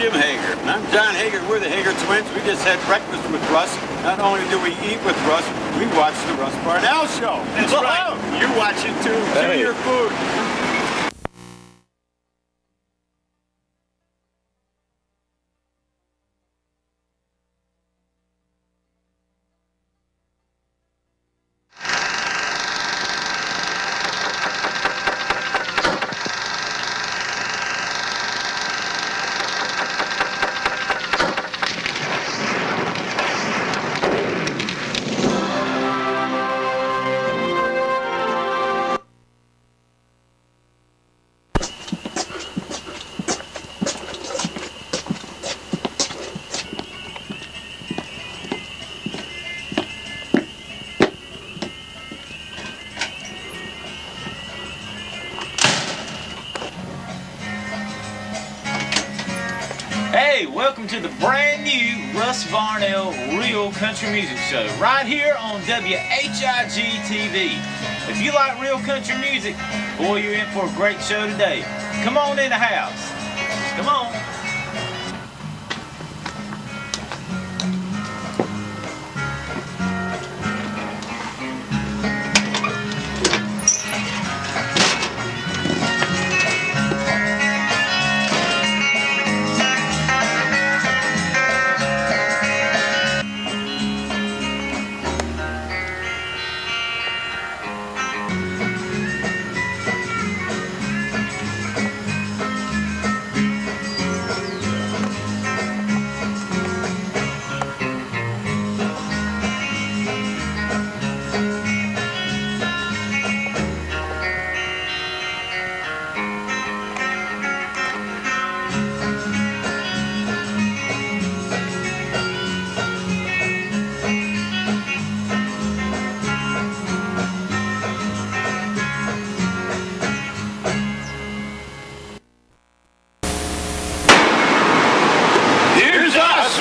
Jim Hager. And I'm John Hager. We're the Hager twins. We just had breakfast with Russ. Not only do we eat with Russ, we watch the Russ Varnell show. That's right. You watch it too. Hey. Chew your food. Hey, welcome to the brand new Russ Varnell Real Country Music Show right here on WHIG TV. If you like real country music, boy, you're in for a great show today. Come on in the house. Come on.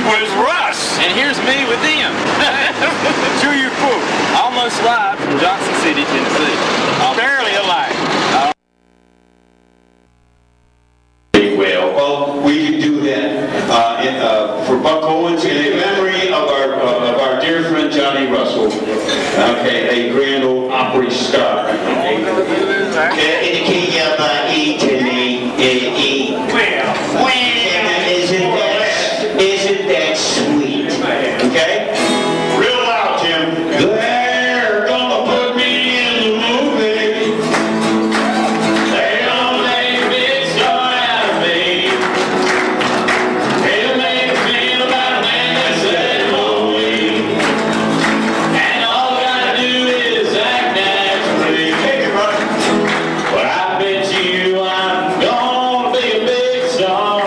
With Russ. And here's me with them. Chew your food. Almost live from Johnson City, Tennessee. Barely alive. Well, we can do that for Buck Owens in memory of our dear friend Johnny Russell. Okay, a Grand Ole Opry star. Isn't that sweet? Okay? Real loud, Jim. They're gonna put me in the movie. They're gonna make a big star out of me. They'll make a film about a man that said lonely. And all I gotta do is act naturally. Hey, brother. But I bet you I'm gonna be a big star.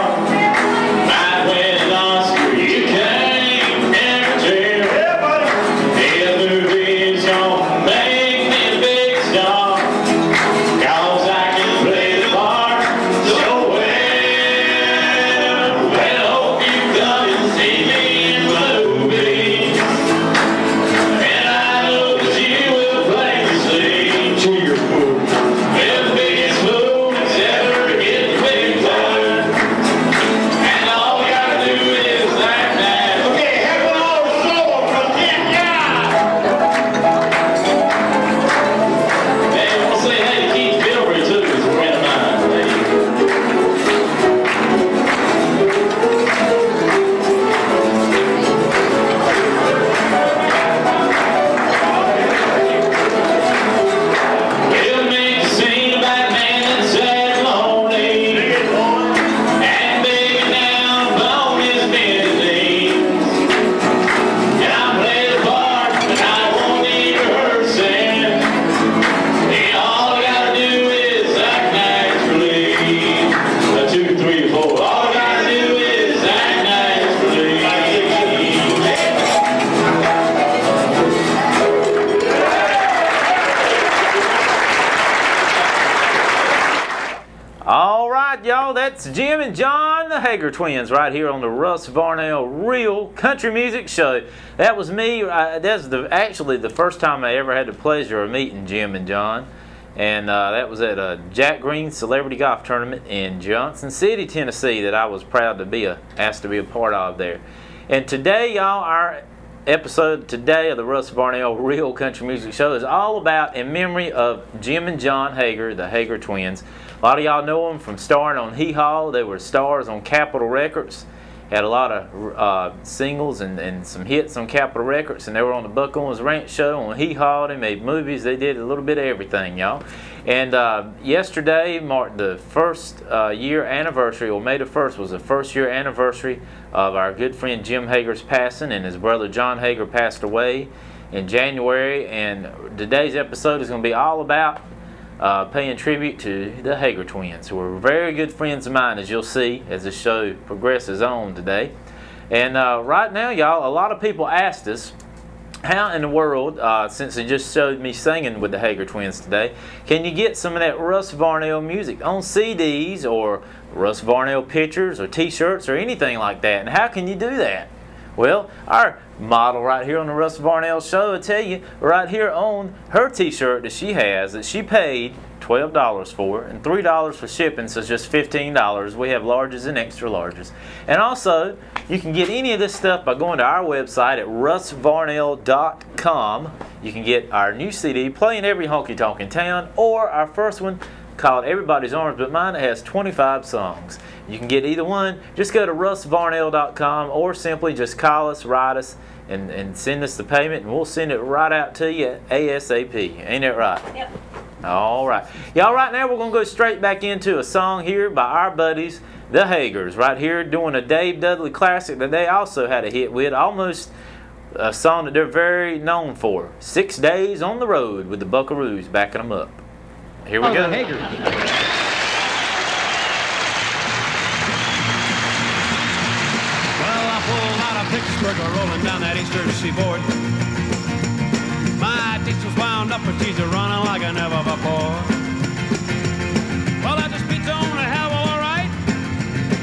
All right, y'all, that's Jim and John, the Hager twins, right here on the Russ Varnell Real Country Music Show. That was me. That's actually the first time I ever had the pleasure of meeting Jim and John. And that was at a Jack Green Celebrity Golf Tournament in Johnson City, Tennessee, that I was proud to be asked to be a part of there. And today, y'all, our episode today of the Russ Varnell Real Country Music Show is all about in memory of Jim and John Hager, the Hager twins. A lot of y'all know them from starring on Hee Haw. They were stars on Capitol Records. Had a lot of singles and some hits on Capitol Records, and they were on the Buck Owens Ranch Show on Hee Haw. They made movies. They did a little bit of everything, y'all. And yesterday marked the first year anniversary, or May the 1st was the first year anniversary of our good friend Jim Hager's passing, and his brother John Hager passed away in January. And today's episode is going to be all about paying tribute to the Hager twins, who were very good friends of mine, as you'll see as the show progresses on today. And right now, y'all, a lot of people asked us, how in the world, since they just showed me singing with the Hager twins today, can you get some of that Russ Varnell music on CDs or Russ Varnell pictures or t-shirts or anything like that? And how can you do that? Well, our model right here on the Russ Varnell Show will tell you right here on her t-shirt that she has that she paid $12 for, and $3 for shipping, so it's just $15. We have larges and extra larges. And also, you can get any of this stuff by going to our website at russvarnell.com. You can get our new CD, Playing Every Honky Tonk in Town, or our first one called Everybody's Arms But Mine. It has 25 songs. You can get either one. Just go to russvarnell.com, or simply just call us, write us, and send us the payment, and we'll send it right out to you ASAP. Ain't that right? Yep. All right. Y'all, right now we're going to go straight back into a song here by our buddies, the Hagers, right here doing a Dave Dudley classic that they also had a hit with, almost a song that they're very known for, 6 Days on the Road, with the Buckaroos backing them up. Here we go. The Hagers. Well, I pulled out a Pittsburgh rolling down that eastern seaboard. My ditch was wound up with teeth running like I never before. Well, I just beat on the hell all right.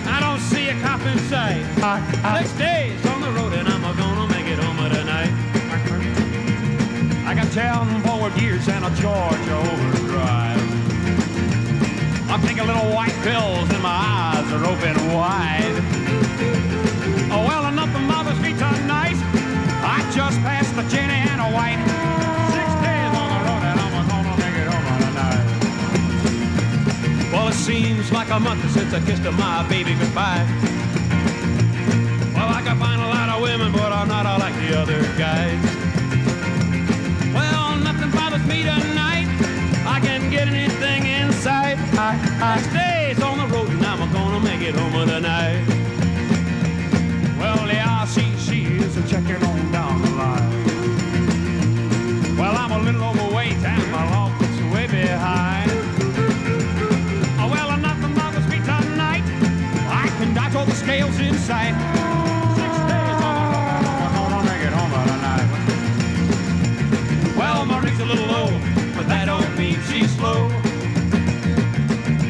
I don't see a cop in sight. 6 days on the road and I'm gonna make it home tonight. I got 10 forward gears and a Georgia overdrive. I'm taking little white pills and my eyes are open wide. Oh, well, nothing bothers me tonight. I just passed the Jenny and a White. 6 days on the road and I'm gonna make it home tonight. Well, it seems like a month since I kissed my baby goodbye. Well, I can find a lot of women, but I'm not like the other guys. Well, nothing bothers me tonight. I can get anything inside. 6 days on the road and I'm gonna make it home tonight. Well, yeah, she is checking on down the line. Well, I'm a little overweight and my logbook's way behind. Oh, well, nothing bothers me tonight. I can dodge all the scales inside. 6 days on the road, I'm gonna make it home tonight. Well, my rig's a little low, but that don't mean she's slow.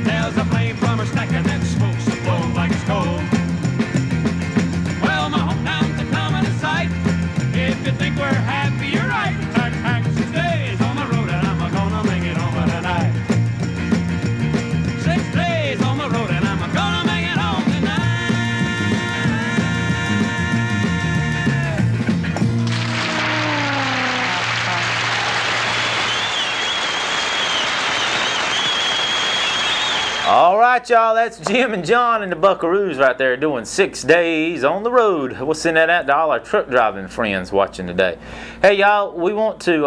There's a flame from her stack and that smoke's a blow like it's cold. Well, my hometown's a coming in sight. If you think we're happy, you're right. 6 days on the road and I'm gonna make it home tonight. 6 days on the road and I'm gonna make it home tonight. All right, y'all, that's Jim and John and the Buckaroos right there doing 6 days on the road. We'll send that out to all our truck driving friends watching today. Hey, y'all, we want to,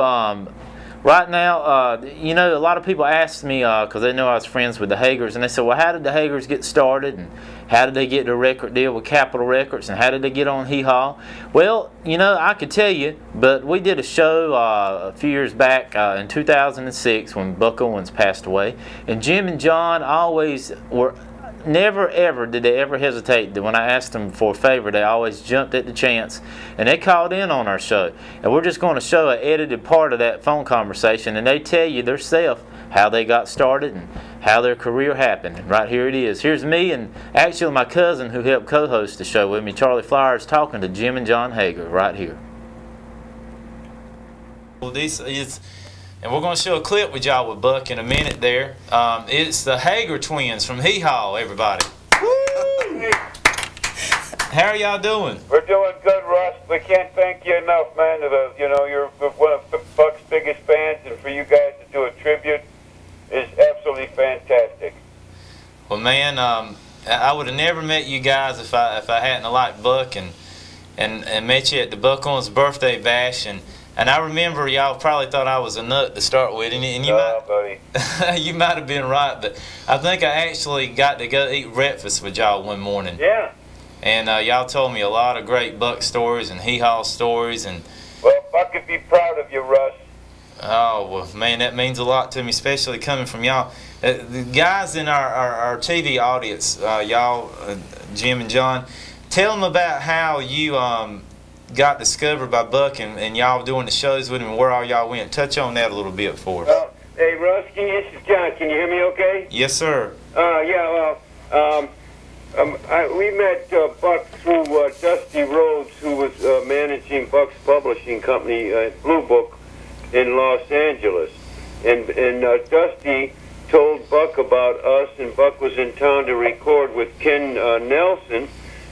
right now, you know, a lot of people asked me, because they know I was friends with the Hagers, and they said, well, how did the Hagers get started, and how did they get the record deal with Capitol Records, and how did they get on Hee Haw? Well, you know, I could tell you, but we did a show a few years back in 2006 when Buck Owens passed away, and Jim and John always were, never ever did they ever hesitate. When I asked them for a favor, they always jumped at the chance, and they called in on our show. And we're just going to show an edited part of that phone conversation, and they tell you themselves how they got started and how their career happened. And right here it is. Here's me and actually my cousin who helped co-host the show with me, Charlie Flowers, talking to Jim and John Hager right here. This is And we're going to show a clip with y'all with Buck in a minute there. It's the Hager twins from Hee Haw, everybody. Woo! How are y'all doing? We're doing good, Russ. We can't thank you enough, man. You're one of Buck's biggest fans, and for you guys to do a tribute is absolutely fantastic. Well, man, I would have never met you guys if I hadn't liked Buck and met you at the Buck Owens birthday bash, and I remember y'all probably thought I was a nut to start with, and you buddy. you might have been right, but I think I actually got to go eat breakfast with y'all one morning. Yeah. And y'all told me a lot of great Buck stories and Hee Haw stories, and well, Buck would be proud of you, Russ. Oh, well, man, that means a lot to me, especially coming from y'all. The guys in our TV audience, y'all, Jim and John, tell them about how you got discovered by Buck and y'all doing the shows with him and where all y'all went. Touch on that a little bit for us. Hey, Russ, this is John. Can you hear me okay? Yes, sir. We met Buck through Dusty Rhodes, who was managing Buck's publishing company, Blue Book, in Los Angeles. And Dusty told Buck about us, and Buck was in town to record with Ken Nelson,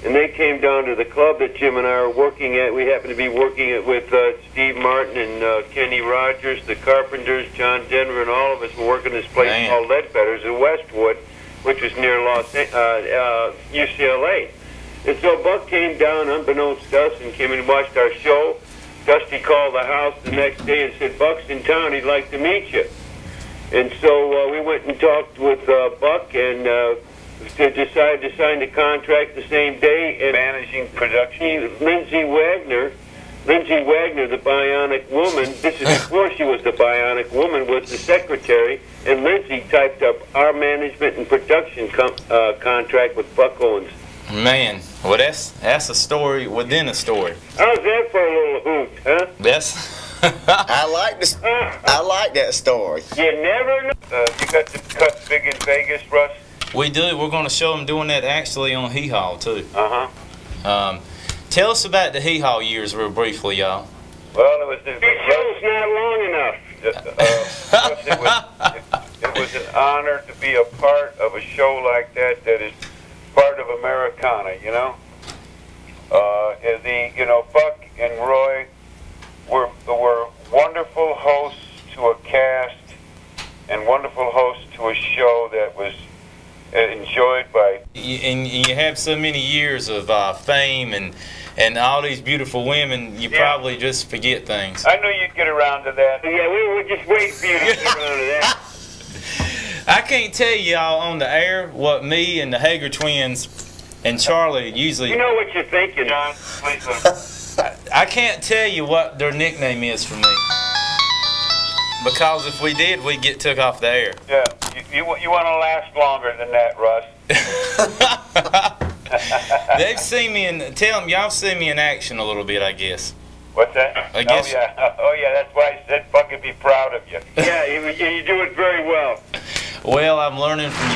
and they came down to the club that Jim and I are working at. We happened to be working it with Steve Martin and Kenny Rogers, the Carpenters, John Denver, and all of us were working this place called Ledbetter's in Westwood, which was near UCLA. And so Buck came down, unbeknownst to us, and came and watched our show. Dusty called the house the next day and said, Buck's in town, he'd like to meet you. And so we went and talked with Buck and decided to sign the contract the same day. And managing production. Lindsay Wagner, the Bionic Woman, this is before she was the Bionic Woman, was the secretary, and Lindsay typed up our management and production contract with Buck Owens. Man, well, that's a story within a story. How's that for a little hoot, huh? That's... I like that story. You never know. You got the cuts big in Vegas, Russ? We do. We're going to show them doing that actually on Hee Haw, too. Uh-huh. Tell us about the Hee Haw years real briefly, y'all. Well, it show's not long enough. It was an honor to be a part of a show like that is part of Americana, you know? Buck and Roy were wonderful hosts to a cast and wonderful hosts to a show that was enjoyed by... And you have so many years of fame and all these beautiful women, you probably just forget things. I knew you'd get around to that. Yeah, we were just waiting for you to get around to that. I can't tell y'all on the air what me and the Hager twins and Charlie usually... You know what you're thinking, John. Please. I can't tell you what their nickname is for me. Because if we did, we'd get took off the air. Yeah, you want to last longer than that, Russ. They've seen me in... Tell them, y'all seen me in action a little bit, I guess. What's that? I guess... Oh, yeah, that's why I said Buck would be proud of you. Yeah, you do it very well. Well, I'm learning from you.